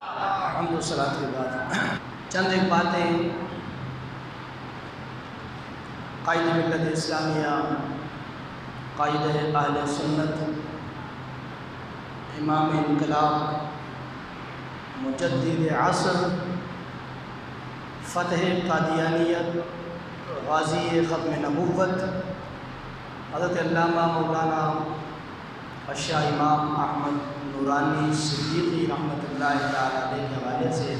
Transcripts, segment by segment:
حمد و صلاۃ کے بعد چند ایک باتیں قائد ملت اسلامیہ، قائد اہل سنت، امام انقلاب، مجدد عصر، فتح قادیانیت، غازی ختم نبوت، حضرت علامہ مولانا اشاہ امام احمد نورانی صدیقی رحمۃ اللہ تعالیٰ علیہ کے حوالے سے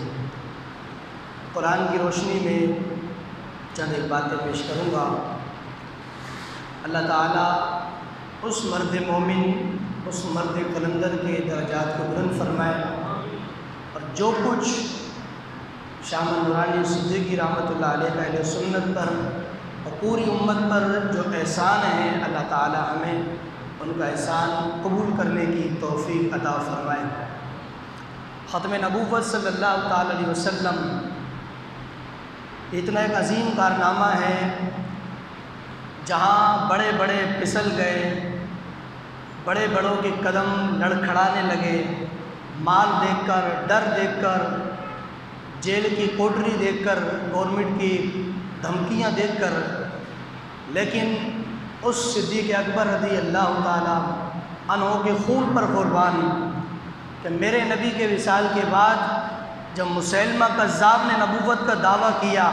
قرآن کی روشنی میں چند ایک باتیں پیش کروں گا۔ اللہ تعالیٰ اس مرد مومن، اس مرد قلندر کے درجات کو بلند فرمائے، اور جو کچھ شاہ نورانی صدیقی رحمۃ اللہ علیہ اہل سنت پر اور پوری امت پر جو احسان ہے، اللہ تعالیٰ ہمیں ان کا احسان قبول کرنے کی توفیق عطا فرمائے۔ ختم نبوت صلی اللہ تعالی علیہ وسلم اتنا ایک عظیم کارنامہ ہے، جہاں بڑے بڑے پھسل گئے، بڑے بڑوں کے قدم لڑکھڑانے لگے، مال دیکھ کر، ڈر دیکھ کر، جیل کی کوٹری دیکھ کر، گورنمنٹ کی دھمکیاں دیکھ کر، لیکن اس صدیق اکبر رضی اللہ تعالیٰ عنہ کے خون پر قربان کہ میرے نبی کے وصال کے بعد جب مسیلمہ کذاب نے نبوت کا دعویٰ کیا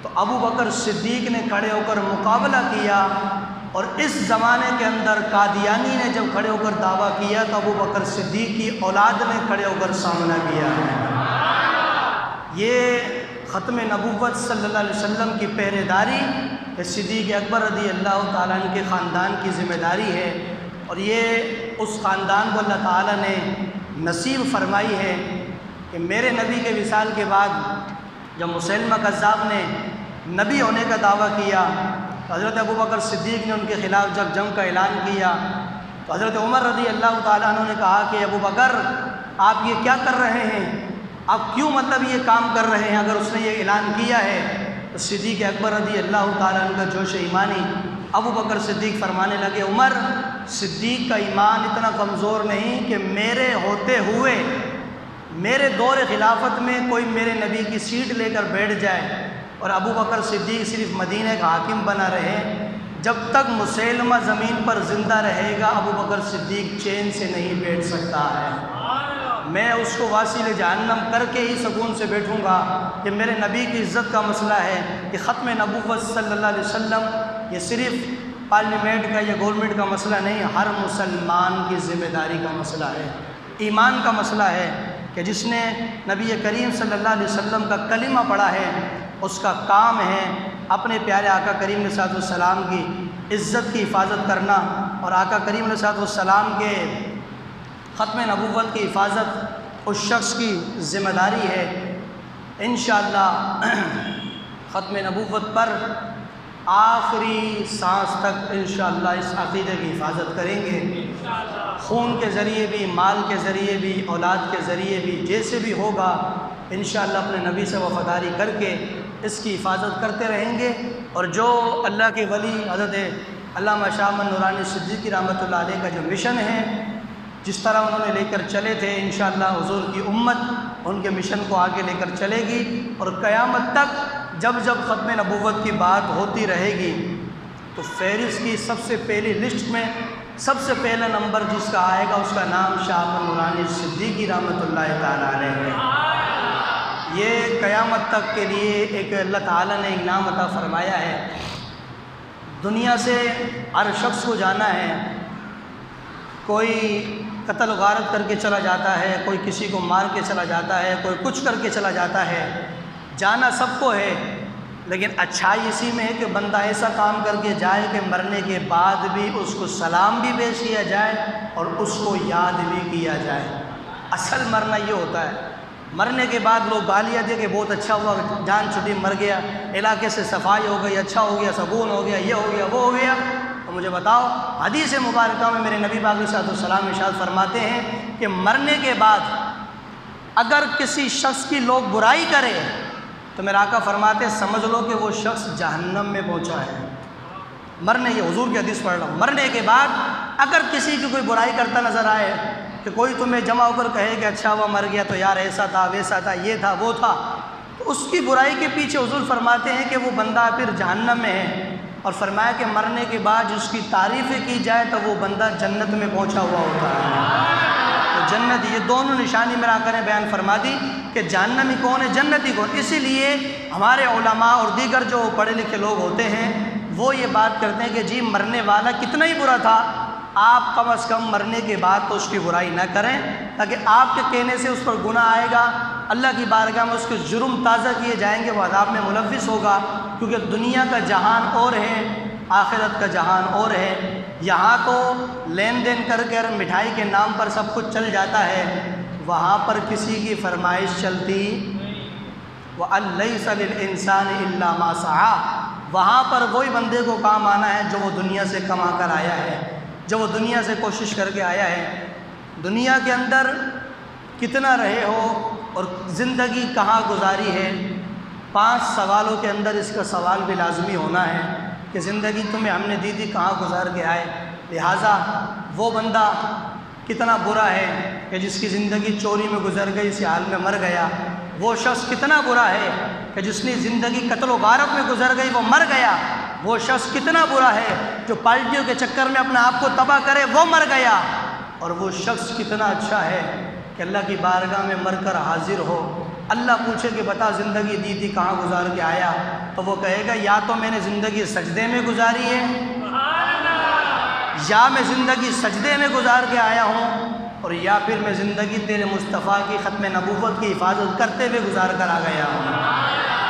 تو ابو بکر صدیق نے کھڑے ہو کر مقابلہ کیا، اور اس زمانے کے اندر قادیانی نے جب کھڑے ہو کر دعویٰ کیا تو ابو بکر صدیق کی اولاد نے کھڑے ہو کر سامنا کیا ہے۔ یہ ختم نبوت صلی اللہ علیہ وسلم کی پہرے داری کہ صدیق اکبر رضی اللہ تعالیٰ عنہ کے خاندان کی ذمہ داری ہے، اور یہ اس خاندان کو اللہ تعالیٰ نے نصیب فرمائی ہے کہ میرے نبی کے وصال کے بعد جب مسیلمہ کذاب نے نبی ہونے کا دعویٰ کیا تو حضرت ابو بکر صدیق نے ان کے خلاف جب جنگ کا اعلان کیا تو حضرت عمر رضی اللہ تعالیٰ عنہ نے کہا کہ ابو بکر آپ یہ کیا کر رہے ہیں، آپ کیوں یہ کام کر رہے ہیں؟ اگر اس نے یہ اعلان کیا ہے تو صدیق اکبر رضی اللہ تعالیٰ عنہ کا جوش ایمانی ابو بکر صدیق فرمانے لگے، عمر، صدیق کا ایمان اتنا کمزور نہیں کہ میرے ہوتے ہوئے میرے دور خلافت میں کوئی میرے نبی کی سیٹ لے کر بیٹھ جائے اور ابو بکر صدیق صرف مدینہ کا حاکم بنا رہے، جب تک مسیلمہ زمین پر زندہ رہے گا ابو بکر صدیق چین سے نہیں بیٹھ سکتا ہے، میں اس کو واصل جہنم کر کے ہی سکون سے بیٹھوں گا۔ کہ میرے نبی کی عزت کا مسئلہ ہے کہ ختم نبوت صلی اللہ علیہ وسلم یہ صرف پارلیمنٹ کا یا گورنمنٹ کا مسئلہ نہیں، ہر مسلمان کی ذمہ داری کا مسئلہ ہے، ایمان کا مسئلہ ہے کہ جس نے نبی کریم صلی اللہ علیہ وسلم کا کلمہ پڑھا ہے اس کا کام ہے اپنے پیارے آقا کریم علیہ الصلوۃ والسلام کی عزت کی حفاظت کرنا، اور آقا کریم علیہ الصلوۃ والسلام کے ختم نبوت کی حفاظت اس شخص کی ذمہ داری ہے۔ انشاءاللہ ختم نبوت پر آخری سانس تک انشاءاللہ اس عقیدے کی حفاظت کریں گے، خون کے ذریعے بھی، مال کے ذریعے بھی، اولاد کے ذریعے بھی، جیسے بھی ہوگا انشاءاللہ اپنے نبی سے وفاداری کر کے اس کی حفاظت کرتے رہیں گے۔ اور جو اللہ کے ولی حضرت علامہ شاہ نورانی صدیقی رحمۃ اللہ علیہ کا جو مشن ہے، جس طرح انہوں نے لے کر چلے تھے، انشاءاللہ حضور کی امت ان کے مشن کو آگے لے کر چلے گی، اور قیامت تک جب جب ختم نبوت کی بات ہوتی رہے گی تو فہرست کی سب سے پہلی لسٹ میں سب سے پہلا نمبر جس کا آئے گا اس کا نام شاہ نورانی صدیقی رحمۃ اللہ تعالیٰ علیہ ہے۔ یہ قیامت تک کے لیے ایک اللہ تعالیٰ نے انعام عطا فرمایا ہے۔ دنیا سے ہر شخص کو جانا ہے، کوئی قتل و غارت کر کے چلا جاتا ہے، کوئی کسی کو مار کے چلا جاتا ہے، کوئی کچھ کر کے چلا جاتا ہے، جانا سب کو ہے، لیکن اچھائی اسی میں ہے کہ بندہ ایسا کام کر کے جائے کہ مرنے کے بعد بھی اس کو سلام بھی پیش کیا جائے اور اس کو یاد بھی کیا جائے۔ اصل مرنا یہ ہوتا ہے، مرنے کے بعد لوگ گالیاں دے کہ بہت اچھا ہوا، جان چھٹی، مر گیا، علاقے سے صفائی ہو گئی، اچھا ہو گیا، سکون ہو گیا، یہ ہو گیا، وہ ہو گیا۔ تو مجھے بتاؤ، حدیث مبارکہ میں میرے نبی پاک صلی اللہ علیہ وسلم ارشاد فرماتے ہیں کہ مرنے کے بعد اگر کسی شخص کی لوگ برائی کرے تو میرا آقا فرماتے سمجھ لو کہ وہ شخص جہنم میں پہنچا ہے۔ مرنے، یہ حضور کی حدیث پڑھ رہا ہوں، مرنے کے بعد اگر کسی کی کوئی برائی کرتا نظر آئے کہ کوئی تمہیں جمع ہو کر کہے کہ اچھا وہ مر گیا تو یار ایسا تھا ویسا تھا یہ تھا وہ تھا، تو اس کی برائی کے پیچھے حضور فرماتے ہیں کہ وہ بندہ پھر جہنم میں ہے، اور فرمایا کہ مرنے کے بعد جس کی تعریفیں کی جائے تو وہ بندہ جنت میں پہنچا ہوا ہوتا ہے۔ تو جنت، یہ دونوں نشانی میرا آقا نے بیان فرما دی کہ جہنمی کون ہے، جنتی کون۔ اسی لیے ہمارے علماء اور دیگر جو پڑھے لکھے لوگ ہوتے ہیں وہ یہ بات کرتے ہیں کہ جی مرنے والا کتنا ہی برا تھا، آپ کم از کم مرنے کے بعد تو اس کی برائی نہ کریں، تاکہ آپ کے کہنے سے اس پر گناہ آئے گا، اللہ کی بارگاہ میں اس کے جرم تازہ کیے جائیں گے، وہ عذاب میں ملوث ہوگا، کیونکہ دنیا کا جہان اور ہے، آخرت کا جہان اور ہے۔ یہاں تو لین دین کر کے مٹھائی کے نام پر سب کچھ چل جاتا ہے، وہاں پر کسی کی فرمائش چلتی وَأَن لَيْسَ لِلْإِنسَانِ إِلَّا مَا سَعَىٰ، وہاں پر وہی بندے کو کام آنا ہے جو وہ دنیا سے کما کر آیا ہے، جو وہ دنیا سے کوشش کر کے آیا ہے۔ دنیا کے اندر کتنا رہے ہو اور زندگی کہاں گزاری ہے، 5 سوالوں کے اندر اس کا سوال بھی لازمی ہونا ہے کہ زندگی تمہیں ہم نے دی تھی کہاں گزار کے آئے۔ لہٰذا وہ بندہ کتنا برا ہے کہ جس کی زندگی چوری میں گزر گئی، اسی حال میں مر گیا۔ وہ شخص کتنا برا ہے کہ جس نے زندگی قتل و غارت میں گزر گئی، وہ مر گیا۔ وہ شخص کتنا برا ہے جو پارٹیوں کے چکر میں اپنے آپ کو تباہ کرے، وہ مر گیا۔ اور وہ شخص کتنا اچھا ہے کہ اللہ کی بارگاہ میں مر کر حاضر ہو، اللہ پوچھے کہ بتا زندگی دی تھی کہاں گزار کے آیا، تو وہ کہے گا یا تو میں نے زندگی سجدے میں گزاری ہے، یا میں زندگی سجدے میں گزار کے آیا ہوں، اور یا پھر میں زندگی تیرے مصطفیٰ کی ختم نبوت کی حفاظت کرتے ہوئے گزار کر آ گیا ہوں۔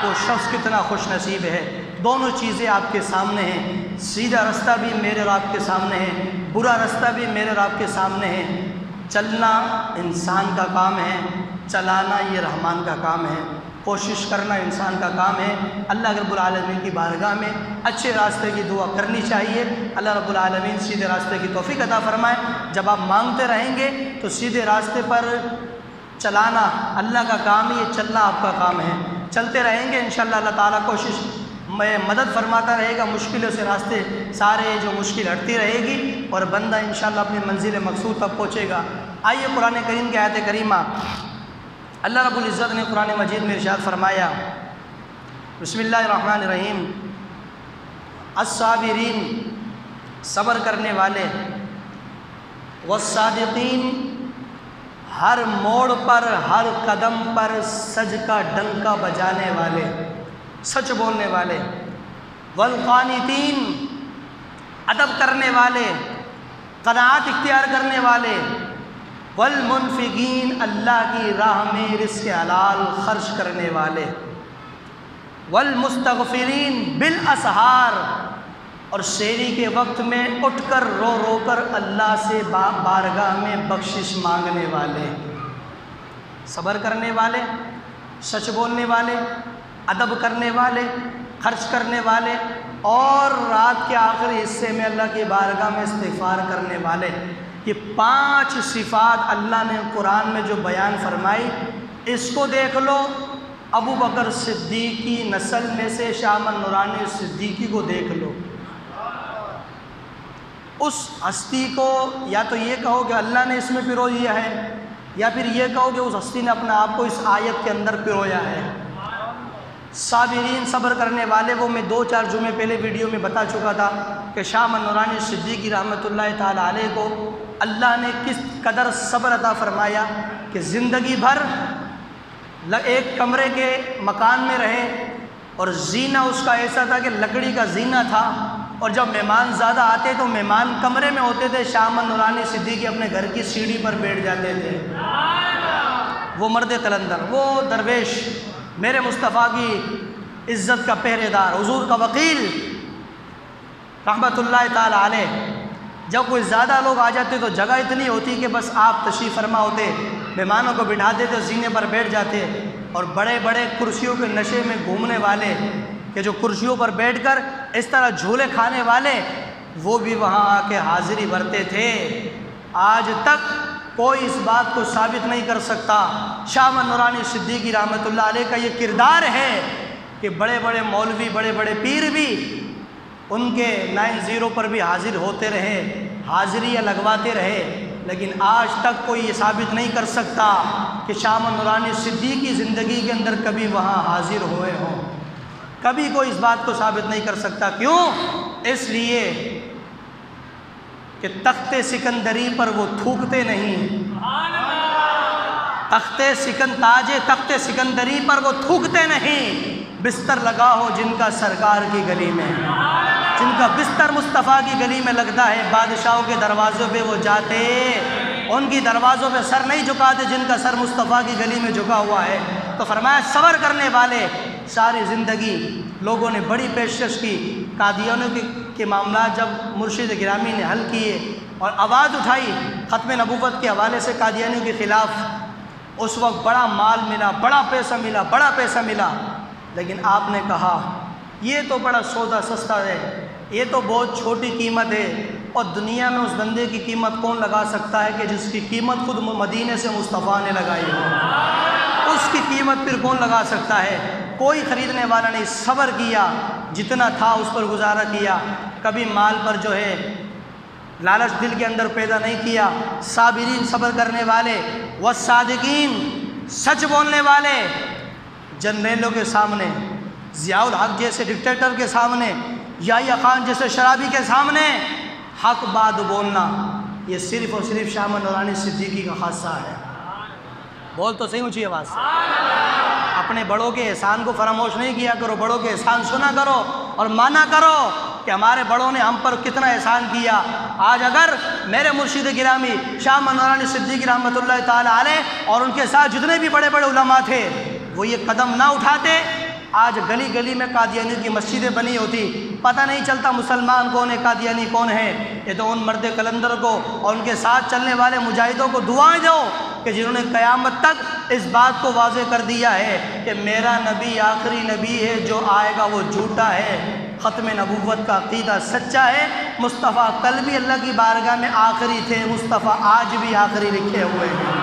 وہ شخص کتنا خوش نصیب ہے۔ دونوں چیزیں آپ کے سامنے ہیں، سیدھا رستہ بھی میرے اور آپ کے سامنے ہے، برا رستہ بھی میرے اور آپ کے سامنے ہے۔ چلنا انسان کا کام ہے، چلانا یہ رحمان کا کام ہے، کوشش کرنا انسان کا کام ہے۔ اللہ رب العالمین کی بارگاہ میں اچھے راستے کی دعا کرنی چاہیے، اللہ رب العالمین سیدھے راستے کی توفیق عطا فرمائے۔ جب آپ مانگتے رہیں گے تو سیدھے راستے پر چلانا اللہ کا کام ہے، یہ چلنا آپ کا کام ہے۔ چلتے رہیں گے انشاءاللہ اللہ تعالیٰ کوشش میں مدد فرماتا رہے گا، مشکلوں سے راستے سارے جو مشکل ہٹتی رہے گی اور بندہ انشاءاللہ اپنی منزل مقصود تک پہنچے گا۔ آئیے قرآن کریم کی آیت کریمہ، اللہ رب العزت نے قرآن مجید میں ارشاد فرمایا، بسم اللہ الرحمن الرحیم، الصابرین، صبر کرنے والے، والصادقین، ہر موڑ پر ہر قدم پر سچ کا ڈنکا بجانے والے، سچ بولنے والے، والقانتین، ادب کرنے والے، قناعت اختیار کرنے والے، والمنفقین، اللہ کی راہ میں رزق حلال خرچ کرنے والے، والمستغفرین بالاسحار، اور سحری کے وقت میں اٹھ کر رو رو کر اللہ سے بارگاہ میں بخشش مانگنے والے۔ صبر کرنے والے، سچ بولنے والے، ادب کرنے والے، خرچ کرنے والے، اور رات کے آخری حصے میں اللہ کی بارگاہ میں استغفار کرنے والے۔ یہ 5 صفات اللہ نے قرآن میں جو بیان فرمائی، اس کو دیکھ لو۔ ابو بکر صدیق کی نسل میں سے شاہ احمد نورانی صدیقی کو دیکھ لو۔ اس ہستی کو یا تو یہ کہو کہ اللہ نے اس میں پرو دیا ہے، یا پھر یہ کہو کہ اس ہستی نے اپنے آپ کو اس آیت کے اندر پرویا ہے۔ صابرین، صبر کرنے والے، وہ میں 2-4 جمعے پہلے ویڈیو میں بتا چکا تھا کہ شاہ احمد نورانی صدیقی رحمۃ اللہ تعالیٰ علیہ کو اللہ نے کس قدر صبر عطا فرمایا کہ زندگی بھر ایک کمرے کے مکان میں رہے، اور زینہ اس کا ایسا تھا کہ لکڑی کا زینہ تھا، اور جب مہمان زیادہ آتے تو مہمان کمرے میں ہوتے تھے، شاہ احمد نورانی صدیقی اپنے گھر کی سیڑھی پر بیٹھ جاتے تھے۔ وہ مرد قلندر، وہ درویش، میرے مصطفیٰ کی عزت کا پہرے دار، حضور کا وکیل رحمۃ اللہ تعالی علیہ، جب کوئی زیادہ لوگ آ جاتے تو جگہ اتنی ہوتی کہ بس آپ تشریف فرما ہوتے، مہمانوں کو بٹھا دیتے، زینے پر بیٹھ جاتے، اور بڑے بڑے کرسیوں کے نشے میں گھومنے والے کہ جو کرسیوں پر بیٹھ کر اس طرح جھولے کھانے والے، وہ بھی وہاں آ کے حاضری بھرتے تھے۔ آج تک کوئی اس بات کو ثابت نہیں کر سکتا۔ شاہ احمد نورانی صدیقی رحمۃ اللہ علیہ کا یہ کردار ہے کہ بڑے بڑے مولوی، بڑے بڑے پیر بھی ان کے 90 پر بھی حاضر ہوتے رہے، حاضریاں لگواتے رہے، لیکن آج تک کوئی یہ ثابت نہیں کر سکتا کہ شاہ احمد نورانی صدیقی کی زندگی کے اندر کبھی وہاں حاضر ہوئے ہوں۔ کبھی کوئی اس بات کو ثابت نہیں کر سکتا۔ کیوں؟ اس لیے کہ تخت سکندری پر وہ تھوکتے نہیں، تخت سکندری پر وہ تھوکتے نہیں۔ بستر لگا ہو جن کا سرکار کی گلی میں، جن کا بستر مصطفیٰ کی گلی میں لگتا ہے، بادشاہوں کے دروازوں پہ وہ جاتے، ان کی دروازوں پہ سر نہیں جھکاتے جن کا سر مصطفیٰ کی گلی میں جھکا ہوا ہے۔ تو فرمایا صبر کرنے والے ساری زندگی لوگوں نے بڑی پیشکش کی۔ قادیانیوں کے معاملات جب مرشد گرامی نے حل کیے اور آواز اٹھائی ختم نبوت کے حوالے سے قادیانیوں کے خلاف، اس وقت بڑا مال ملا، بڑا پیسہ ملا، لیکن آپ نے کہا یہ تو بڑا سودا سستا ہے، یہ تو بہت چھوٹی قیمت ہے، اور دنیا میں اس بندے کی قیمت کون لگا سکتا ہے کہ جس کی قیمت خود مدینے سے مصطفیٰ نے لگائی ہو؟ اس کی قیمت پھر کون لگا سکتا ہے؟ کوئی خریدنے والا نہیں۔ صبر کیا، جتنا تھا اس پر گزارا کیا، کبھی مال پر جو ہے لالچ دل کے اندر پیدا نہیں کیا۔ صابرین، صبر کرنے والے، والصادقین، سچ بولنے والے، جنریلوں کے سامنے، ضیاء الحق جیسے ڈکٹیٹر کے سامنے، یحییٰ خان جیسے شرابی کے سامنے حق بات بولنا، یہ صرف اور صرف شاہ احمد نورانی صدیقی کا خاصہ ہے۔ بول تو صحیح اونچی آواز۔ اپنے بڑوں کے احسان کو فراموش نہیں کیا کرو، بڑوں کے احسان سنا کرو اور مانا کرو کہ ہمارے بڑوں نے ہم پر کتنا احسان کیا۔ آج اگر میرے مرشد گرامی شاہ احمد نورانی صدیقی رحمۃ اللہ تعالی علیہ اور ان کے ساتھ جتنے بھی بڑے بڑے علماء تھے وہ یہ قدم نہ اٹھاتے، آج گلی گلی میں قادیانیوں کی مسجدیں بنی ہوتی، پتہ نہیں چلتا مسلمان کون ہے، قادیانی کون ہے۔ یہ تو ان مرد قلندر کو اور ان کے ساتھ چلنے والے مجاہدوں کو دعائیں دو کہ جنہوں نے قیامت تک اس بات کو واضح کر دیا ہے کہ میرا نبی آخری نبی ہے، جو آئے گا وہ جھوٹا ہے۔ ختم نبوت کا عقیدہ سچا ہے۔ مصطفیٰ کل بھی اللہ کی بارگاہ میں آخری تھے، مصطفیٰ آج بھی آخری لکھے ہوئے ہیں،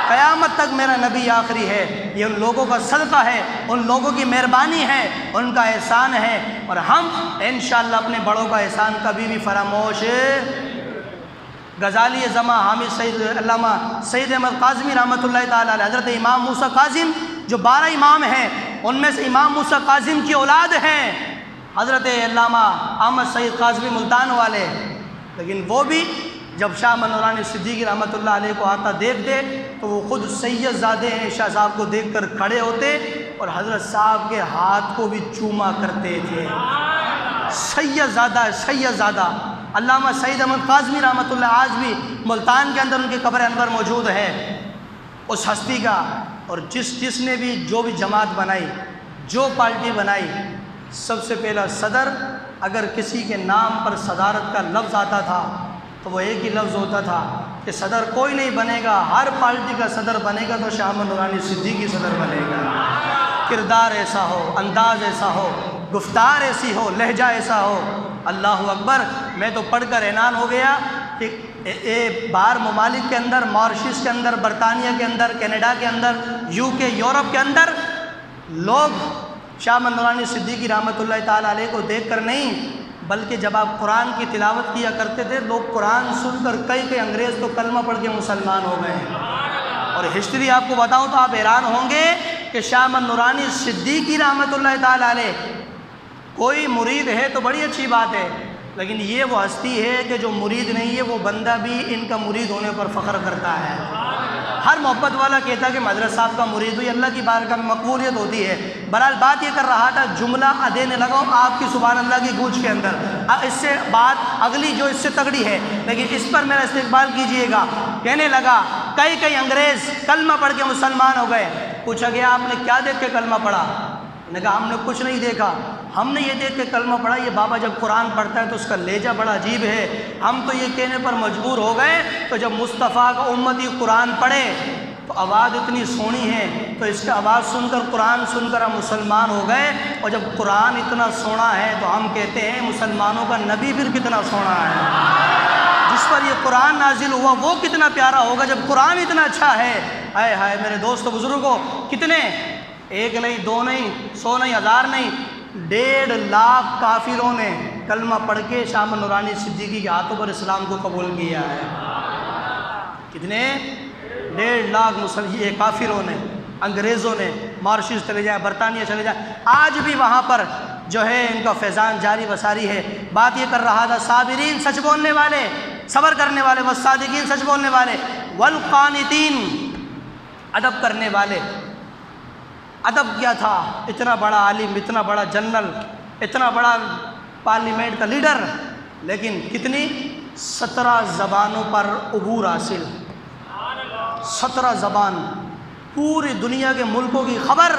قیامت تک میرا نبی آخری ہے۔ یہ ان لوگوں کا صدقہ ہے، ان لوگوں کی مہربانی ہے، ان کا احسان ہے، اور ہم انشاءاللہ اپنے بڑوں کا احسان کبھی بھی فراموش۔ غزالی زماں حامد سید علامہ سید احمد قاظمی رحمۃ اللہ تعالی علیہ، حضرت امام موسیٰ کاظم جو 12 امام ہیں ان میں سے امام موسیٰ کاظم کی اولاد ہیں حضرت علامہ احمد سید قاظمی ملتان والے، لیکن وہ بھی جب شاہ احمد نورانی صدیقی رحمۃ اللہ علیہ کو آتا دیکھتے تو وہ خود سید زادے ہیں، شاہ صاحب کو دیکھ کر کھڑے ہوتے اور حضرت صاحب کے ہاتھ کو بھی چوما کرتے تھے۔ سید زادہ ہے، سید زادہ علامہ سید احمد قاظمی رحمۃ اللہ، آج بھی ملتان کے اندر ان کی قبر انور موجود ہے۔ اس ہستی کا اور جس نے بھی جو بھی جماعت بنائی، جو پارٹی بنائی، سب سے پہلا صدر، اگر کسی کے نام پر صدارت کا لفظ آتا تھا تو وہ ایک ہی لفظ ہوتا تھا کہ صدر کوئی نہیں بنے گا، ہر پارٹی کا صدر بنے گا تو شاہ احمد نورانی صدیقی صدر بنے گا۔ کردار ایسا ہو، انداز ایسا ہو، گفتار ایسی ہو، لہجہ ایسا ہو، اللہ اکبر۔ میں تو پڑھ کر حیران ہو گیا کہ باہر ممالک کے اندر، ماریشس کے اندر، برطانیہ کے اندر، کینیڈا کے اندر، UK، یورپ کے اندر لوگ شاہ احمد نورانی صدیقی رحمۃ اللہ تعالی علیہ کو دیکھ کر نہیں، بلکہ جب آپ قرآن کی تلاوت کیا کرتے تھے لوگ قرآن سن کر کئی انگریز تو کلمہ پڑھ کے مسلمان ہو گئے۔ اور ہسٹری آپ کو بتاؤں تو آپ حیران ہوں گے کہ شاہ احمد نورانی صدیقی رحمۃ اللہ تعالی علیہ کوئی مرید ہے تو بڑی اچھی بات ہے، لیکن یہ وہ ہستی ہے کہ جو مرید نہیں ہے وہ بندہ بھی ان کا مرید ہونے پر فخر کرتا ہے۔ ہر محبت والا کہتا ہے کہ حضرت صاحب کا مرید ہوئی، اللہ کی بارگاہ میں مقبولیت ہوتی ہے۔ بہرحال بات یہ کر رہا تھا، جملہ دینے لگا آپ کی سبحان اللہ کی گونج کے اندر، اس سے بات اگلی جو اس سے تگڑی ہے، لیکن اس پر میرا استقبال کیجئے گا۔ کہنے لگا کئی انگریز کلمہ پڑھ کے مسلمان ہو گئے۔ پوچھا گیا آپ نے کیا دیکھ کے کلمہ پڑھا؟ نے کہا ہم نے کچھ نہیں دیکھا، ہم نے یہ دیکھ کے کلمہ پڑھا یہ بابا جب قرآن پڑھتا ہے تو اس کا لہجہ بڑا عجیب ہے، ہم تو یہ کہنے پر مجبور ہو گئے تو جب مصطفیٰ کا امتی قرآن پڑھے تو آواز اتنی سونی ہے تو اس کی آواز سن کر، قرآن سن کر ہم مسلمان ہو گئے، اور جب قرآن اتنا سونا ہے تو ہم کہتے ہیں مسلمانوں کا نبی پھر کتنا سونا ہے، جس پر یہ قرآن نازل ہوا وہ کتنا پیارا ہوگا جب قرآن اتنا اچھا ہے۔ ہائے ہائے میرے دوست و بزرگوں، کتنے، ایک نہیں، دو نہیں، 100 نہیں، 1000 نہیں، 1.5 لاکھ کافروں نے کلمہ پڑھ کے شاہ احمد نورانی صدیقی کے ہاتھوں پر اسلام کو قبول کیا ہے۔ کتنے 1.5 لاکھ یہ کافروں نے، انگریزوں نے ماریشس چلے جائیں، برطانیہ چلے جائیں، آج بھی وہاں پر جو ہے ان کا فیضان جاری وساری ہے۔ بات یہ کر رہا تھا صابرین سچ بولنے والے، صبر کرنے والے، والصادقین سچ بولنے والے، والقانتین ادب کرنے والے۔ ادب کیا تھا؟ اتنا بڑا عالم، اتنا بڑا جنرل، اتنا بڑا پارلیمنٹ کا لیڈر، لیکن کتنی 17 زبانوں پر عبور حاصل، 17 زبان، پوری دنیا کے ملکوں کی خبر۔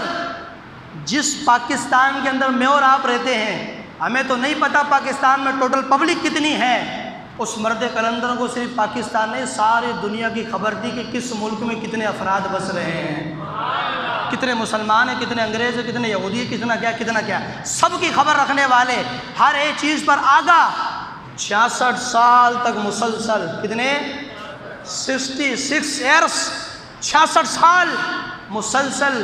جس پاکستان کے اندر میں اور آپ رہتے ہیں، ہمیں تو نہیں پتہ پاکستان میں ٹوٹل پبلک کتنی ہے، اس مرد کلندر کو صرف پاکستان نے ساری دنیا کی خبر دی کہ کس ملک میں کتنے افراد بس رہے ہیں، کتنے مسلمان ہیں، کتنے انگریز ہیں، کتنے یہودی ہیں، کتنا کیا، سب کی خبر رکھنے والے، ہر ایک چیز پر آگاہ۔ 66 سال تک مسلسل، کتنے 66 ایئرس، 66 سال مسلسل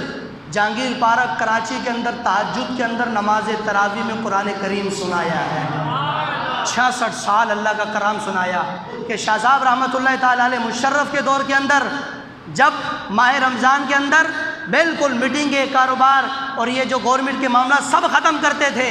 جہانگیر پارک کراچی کے اندر تہجد کے اندر نماز تراویح میں قرآن کریم سنایا ہے۔ 66 سال اللہ کا کرام سنایا کہ شاہ صاحب رحمۃ اللہ تعالی علیہ مشرف کے دور کے اندر جب ماہ رمضان کے اندر بالکل میٹنگیں، کاروبار اور یہ جو گورنمنٹ کے معاملات سب ختم کرتے تھے،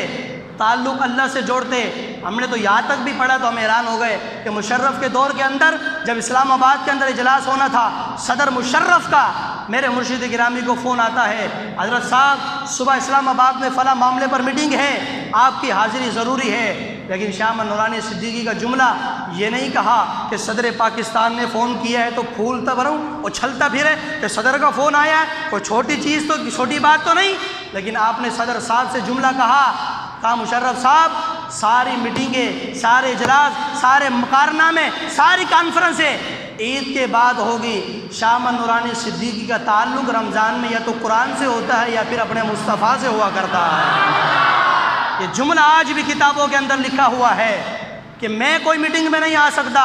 تعلق اللہ سے جوڑتے، ہم نے تو یہاں تک بھی پڑھا تو ہم حیران ہو گئے کہ مشرف کے دور کے اندر جب اسلام آباد کے اندر اجلاس ہونا تھا، صدر مشرف کا میرے مرشد گرامی کو فون آتا ہے، حضرت صاحب صبح اسلام آباد میں فلاں معاملے پر میٹنگ ہے، آپ کی حاضری ضروری ہے۔ لیکن شاہ احمد نورانی صدیقی کا جملہ یہ نہیں کہا کہ صدر پاکستان نے فون کیا ہے تو پھولتا بھروں اور چھلتا پھرے کہ صدر کا فون آیا ہے، کوئی چھوٹی چیز تو، چھوٹی بات تو نہیں، لیکن آپ نے صدر صاحب سے جملہ کہا مشرف صاحب ساری میٹنگیں، سارے اجلاس، سارے مقارنامے، ساری کانفرنسیں عید کے بعد ہوگی۔ شاہ احمد نورانی صدیقی کا تعلق رمضان میں یا تو قرآن سے ہوتا ہے یا پھر اپنے مصطفیٰ سے ہوا کرتا ہے۔ یہ جملہ آج بھی کتابوں کے اندر لکھا ہوا ہے کہ میں کوئی میٹنگ میں نہیں آ سکتا،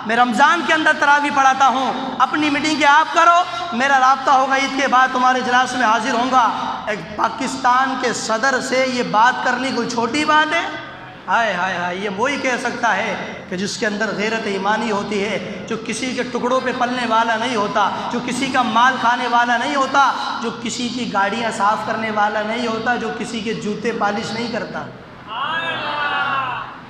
میں رمضان کے اندر تراویح پڑھاتا ہوں، اپنی میٹنگ آپ کرو، میرا رابطہ ہوگا، عید کے بعد تمہارے اجلاس میں حاضر ہوں گا۔ ایک پاکستان کے صدر سے یہ بات کرنی کوئی چھوٹی بات ہے؟ ہائے ہائے ہائے، یہ وہی کہہ سکتا ہے کہ جس کے اندر غیرت ایمانی ہوتی ہے، جو کسی کے ٹکڑوں پہ پلنے والا نہیں ہوتا، جو کسی کا مال کھانے والا نہیں ہوتا، جو کسی کی گاڑیاں صاف کرنے والا نہیں ہوتا، جو کسی کے جوتے پالش نہیں کرتا،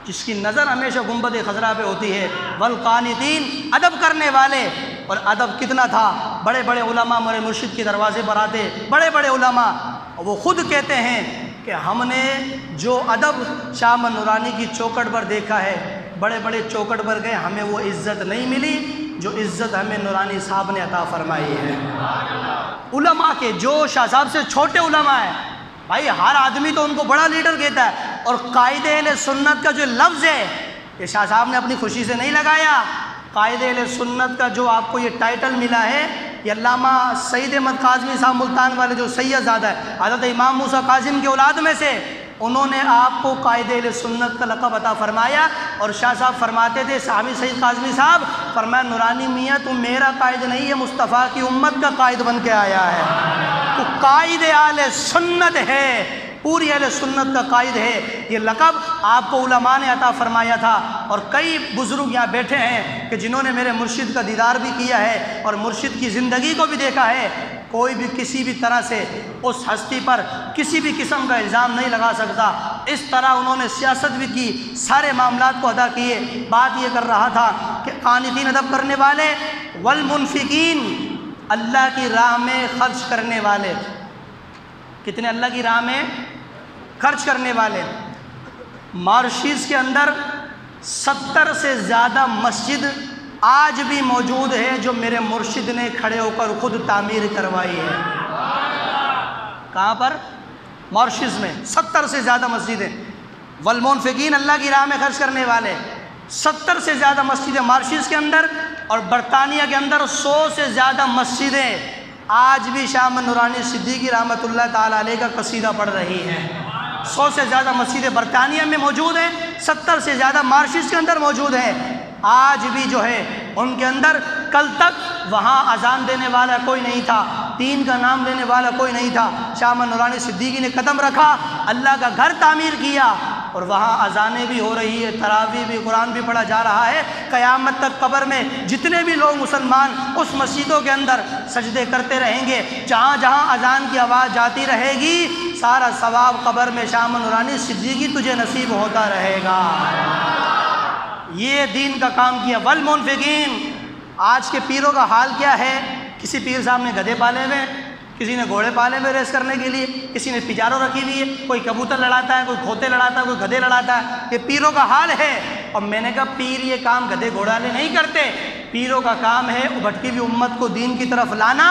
جس کی نظر ہمیشہ گنبد خضرا پہ ہوتی ہے۔ والقانتین ادب کرنے والے، اور ادب کتنا تھا، بڑے بڑے علماء میرے مرشد کے دروازے پر آتے، بڑے بڑے علماء، وہ خود کہتے ہیں کہ ہم نے جو ادب شاہ احمد نورانی کی چوکھٹ پر دیکھا ہے، بڑے بڑے چوکھٹ پر گئے، ہمیں وہ عزت نہیں ملی جو عزت ہمیں نورانی صاحب نے عطا فرمائی ہے۔ علماء کے جو شاہ صاحب سے چھوٹے علماء ہیں، بھائی ہر آدمی تو ان کو بڑا لیڈر کہتا ہے، اور قائد اہل سنت کا جو لفظ ہے یہ شاہ صاحب نے اپنی خوشی سے نہیں لگایا۔ قائد اہل سنت کا جو آپ کو یہ ٹائٹل ملا ہے، یہ علامہ سید احمد کاظمی صاحب ملتان والے جو سید زادہ ہے، حضرت امام موسیٰ کاظم کے اولاد میں سے، انہوں نے آپ کو قائد اہل سنت کا لقب عطا فرمایا۔ اور شاہ صاحب فرماتے تھے، صحابی سید کاظمی صاحب فرمایا، نورانی میاں تو میرا قائد نہیں ہے، مصطفیٰ کی امت کا قائد بن کے آیا ہے، تو قائد اہل سنت ہے، پوری اہل سنت کا قائد ہے۔ یہ لقب آپ کو علماء نے عطا فرمایا تھا، اور کئی بزرگ یہاں بیٹھے ہیں کہ جنہوں نے میرے مرشد کا دیدار بھی کیا ہے اور مرشد کی زندگی کو بھی دیکھا ہے۔ کوئی بھی کسی بھی طرح سے اس ہستی پر کسی بھی قسم کا الزام نہیں لگا سکتا۔ اس طرح انہوں نے سیاست بھی کی، سارے معاملات کو ادا کیے۔ بات یہ کر رہا تھا کہ قانتین ادب کرنے والے، والمنفقین اللہ کی راہ میں خرچ کرنے والے، کتنے اللہ کی راہ میں خرچ کرنے والے۔ ماریشس کے اندر 70 سے زیادہ مسجد آج بھی موجود ہے جو میرے مرشد نے کھڑے ہو کر خود تعمیر کروائی ہے۔ کہاں پر؟ ماریشس میں 70 سے زیادہ مسجدیں۔ والمنفقین اللہ کی راہ میں خرچ کرنے والے، 70 سے زیادہ مسجدیں ماریشس کے اندر، اور برطانیہ کے اندر 100 سے زیادہ مسجدیں آج بھی شاہ احمد نورانی صدیقی رحمۃ اللہ تعالیٰ علیہ کا قصیدہ پڑھ رہی ہیں۔ 100 سے زیادہ مسجدیں برطانیہ میں موجود ہیں، 70 سے زیادہ ماریشس کے اندر موجود ہیں۔ آج بھی جو ہے ان کے اندر، کل تک وہاں اذان دینے والا کوئی نہیں تھا، دین کا نام لینے والا کوئی نہیں تھا۔ شاہ احمد نورانی صدیقی نے قدم رکھا، اللہ کا گھر تعمیر کیا، اور وہاں اذانیں بھی ہو رہی ہے، تراویح بھی، قرآن بھی پڑھا جا رہا ہے۔ قیامت تک قبر میں جتنے بھی لوگ مسلمان اس مسجدوں کے اندر سجدے کرتے رہیں گے، جہاں جہاں اذان کی آواز جاتی رہے گی، سارا ثواب قبر میں شام نورانی صدیقی تجھے نصیب ہوتا رہے گا۔ یہ دین کا کام کیا۔ والمنفقین، آج کے پیروں کا حال کیا ہے؟ کسی پیر صاحب نے گدھے پالے ہوئے، کسی نے گھوڑے پالے ہوئے ریس کرنے کے لیے، کسی نے تجارت رکھی ہوئی ہے، کوئی کبوتر لڑاتا ہے، کوئی کھوتے لڑاتا ہے، کوئی گدھے لڑاتا ہے۔ یہ پیروں کا حال ہے۔ اور میں نے کہا پیر یہ کام گدھے گھوڑے والے نہیں کرتے، پیروں کا کام ہے بھٹکی ہوئی امت کو دین کی طرف لانا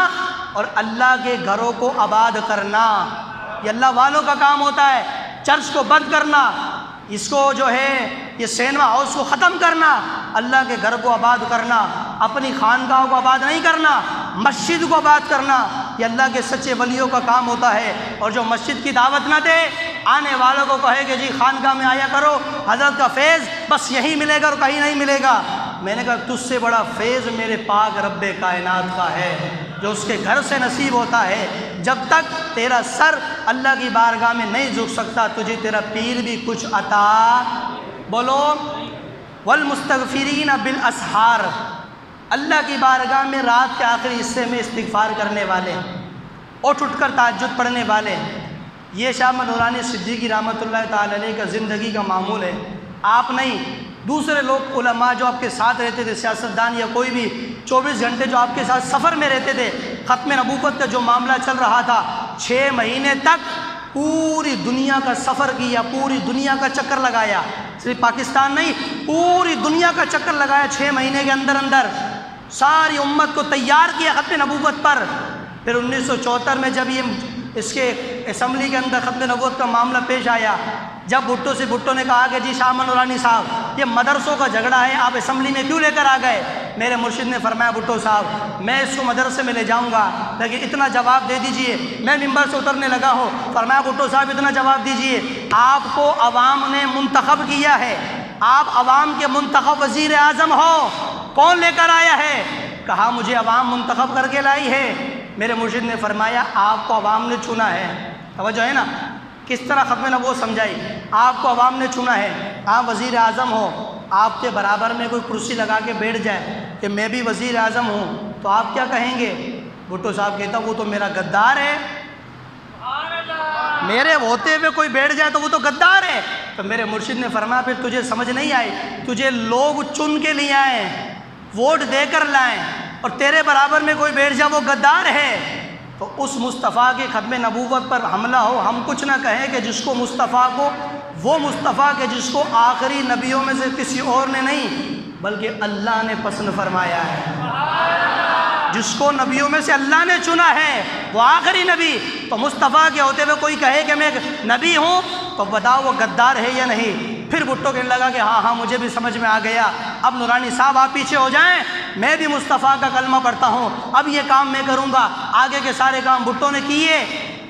اور اللہ کے گھروں کو آباد کرنا۔ یہ اللہ والوں کا کام ہوتا ہے۔ چرچ کو بند کرنا، اس کو جو ہے یہ سینما ہاؤس کو ختم کرنا، اللہ کے گھر کو آباد کرنا، اپنی خانقاہوں کو آباد نہیں کرنا، مسجد کو آباد کرنا، یہ اللہ کے سچے ولیوں کا کام ہوتا ہے۔ اور جو مسجد کی دعوت نہ دے، آنے والوں کو کہے کہ جی خانقاہ میں آیا کرو، حضرت کا فیض بس یہی ملے گا اور کہیں نہیں ملے گا۔ میں نے کہا تجھ سے بڑا فیض میرے پاک رب کائنات کا ہے، جو اس کے گھر سے نصیب ہوتا ہے۔ جب تک تیرا سر اللہ کی بارگاہ میں نہیں جھک سکتا، تجھے تیرا پیر بھی کچھ عطا۔ بولو والمستغفرین بالاسحار، اللہ کی بارگاہ میں رات کے آخری حصے میں استغفار کرنے والے، اٹھ کر تہجد پڑھنے والے، یہ شاہ احمد نورانی صدیقی رحمۃ اللہ تعالی علیہ کا زندگی کا معمول ہے۔ آپ نہیں، دوسرے لوگ علماء جو آپ کے ساتھ رہتے تھے، سیاستدان یا کوئی بھی 24 گھنٹے جو آپ کے ساتھ سفر میں رہتے تھے، ختم نبوت کا جو معاملہ چل رہا تھا، 6 مہینے تک پوری دنیا کا سفر کیا، پوری دنیا کا چکر لگایا، صرف پاکستان نہیں پوری دنیا کا چکر لگایا 6 مہینے کے اندر اندر، ساری امت کو تیار کیا ختم نبوت پر۔ پھر 1974 میں جب یہ اس کے اسمبلی کے اندر ختم نبوت کا معاملہ پیش آیا، جب بھٹو نے کہا کہ جی شاہ احمد نورانی صاحب یہ مدرسوں کا جھگڑا ہے، آپ اسمبلی میں کیوں لے کر آ گئے؟ میرے مرشد نے فرمایا بھٹو صاحب میں اس کو مدرسے میں لے جاؤں گا، لیکن اتنا جواب دے دیجئے، میں ممبر سے اترنے لگا ہوں، فرمایا بھٹو صاحب اتنا جواب دیجئے، آپ کو عوام نے منتخب کیا ہے، آپ عوام کے منتخب وزیر اعظم ہو، کون لے کر آیا ہے؟ کہا مجھے عوام منتخب کر کے لائی ہے۔ میرے مرشد نے فرمایا آپ کو عوام نے چنا ہے۔ توجہ ہے نا کس طرح ختم نبوت سمجھائی؟ آپ کو عوام نے چنا ہے، آپ وزیر اعظم ہو، آپ کے برابر میں کوئی کرسی لگا کے بیٹھ جائے کہ میں بھی وزیر اعظم ہوں تو آپ کیا کہیں گے؟ بھٹو صاحب کہتا وہ تو میرا غدار ہے، میرے ہوتے ہوئے کوئی بیٹھ جائے تو وہ تو غدار ہے۔ تو میرے مرشد نے فرمایا پھر تجھے سمجھ نہیں آئی، تجھے لوگ چن کے لیے آئے، ووٹ دے کر لائیں، اور تیرے برابر میں کوئی بیٹھ جائے وہ غدار ہے۔ تو اس مصطفیٰ کے ختم نبوت پر حملہ ہو، ہم کچھ نہ کہیں کہ جس کو مصطفیٰ کو، وہ مصطفیٰ کے جس کو آخری نبیوں میں سے کسی اور نے نہیں بلکہ اللہ نے پسند فرمایا ہے، جس کو نبیوں میں سے اللہ نے چنا ہے وہ آخری نبی۔ تو مصطفیٰ کے ہوتے ہوئے کوئی کہے کہ میں نبی ہوں تو بتاؤ وہ غدار ہے یا نہیں؟ پھر بھٹو کہنے لگا کہ ہاں مجھے بھی سمجھ میں آ گیا، اب نورانی صاحب آپ پیچھے ہو جائیں، میں بھی مصطفیٰ کا کلمہ پڑھتا ہوں، اب یہ کام میں کروں گا۔ آگے کے سارے کام بھٹو نے کیے۔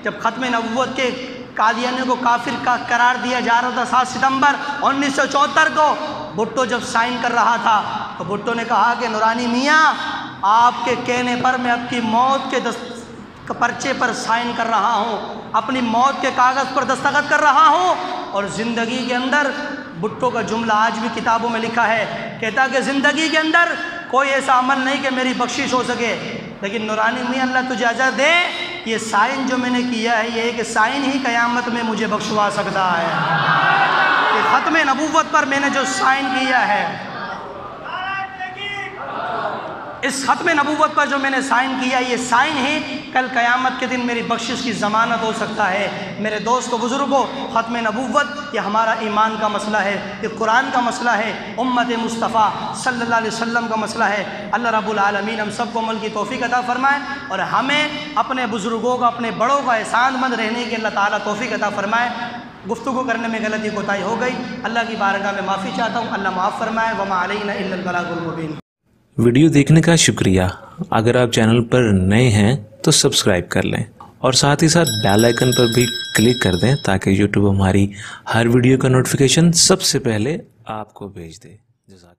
جب ختم نبوت کے قادیانیوں کو کافر کا قرار دیا جا رہا تھا 7 ستمبر 1974 کو، بھٹو جب سائن کر رہا تھا تو بھٹو نے کہا کہ نورانی میاں آپ کے کہنے پر میں اب کی موت کے پرچے پر سائن کر رہا ہوں، اپنی موت کے کاغذ پر دستخط کر رہا ہوں۔ اور زندگی کے اندر بھٹو کا جملہ آج بھی کتابوں میں لکھا ہے، کہتا کہ زندگی کے اندر کوئی ایسا عمل نہیں کہ میری بخشش ہو سکے، لیکن نورانی میاں اللہ تجھے اجر دے، یہ سائن جو میں نے کیا ہے یہ ایک سائن ہی قیامت میں مجھے بخشوا سکتا ہے۔ یہ ختم نبوت پر میں نے جو سائن کیا ہے، اس ختم نبوت پر جو میں نے سائن کیا یہ سائن ہی کل قیامت کے دن میری بخشش کی ضمانت ہو سکتا ہے۔ میرے دوست و بزرگوں، ختم نبوت یہ ہمارا ایمان کا مسئلہ ہے، یہ قرآن کا مسئلہ ہے، امت مصطفیٰ صلی اللہ علیہ وسلم کا مسئلہ ہے۔ اللہ رب العالمین ہم سب کو عمل کی توفیق عطا فرمائے اور ہمیں اپنے بزرگوں کا، اپنے بڑوں کا احسان مند رہنے کی اللہ تعالیٰ توفیق عطا فرمائے۔ گفتگو کرنے میں غلطی کوتاہی ہو گئی، اللہ کی بارگاہ میں معافی چاہتا ہوں، اللہ معاف فرمائے۔ وما علینا الا البلاغ المبین۔ ویڈیو دیکھنے کا شکریہ۔ اگر آپ چینل پر نئے ہیں تو سبسکرائب کر لیں اور ساتھ ہی ساتھ بیل آئیکن پر بھی کلک کر دیں تاکہ یوٹیوب ہماری ہر ویڈیو کا نوٹیفیکیشن سب سے پہلے آپ کو بھیج دے۔ جزاک اللہ۔